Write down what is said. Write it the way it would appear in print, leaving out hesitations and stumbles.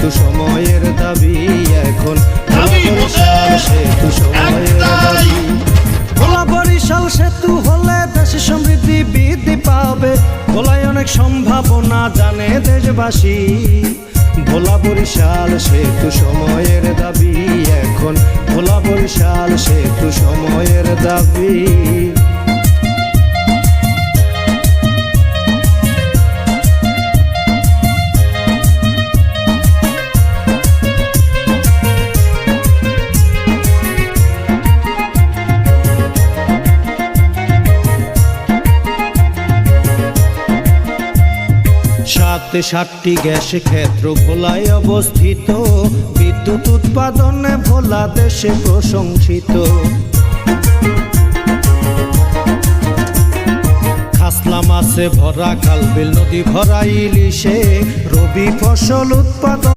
সেতু সময়ের দাবি এখন ভোলা বরিশাল সেতু সময়ের দাবি। ভোলা বরিশাল সেতু হলে দেশে সমৃদ্ধি বৃদ্ধি পাবে, ভোলায় অনেক সম্ভাবনা জানে দেশবাসী। ভোলা বরিশাল সেতু সময়ের দাবি এখন ভোলা বরিশাল সেতু সময়ের দাবি। সাতটি গ্যাস ক্ষেত্র ভোলায় অবস্থিত, বিদ্যুৎ উৎপাদনে ভোলা দেশে প্রশংসিত। খাসলা মাছে ভরা খালবিল, নদী ভরা ইলিশে রবি ফসল উৎপাদন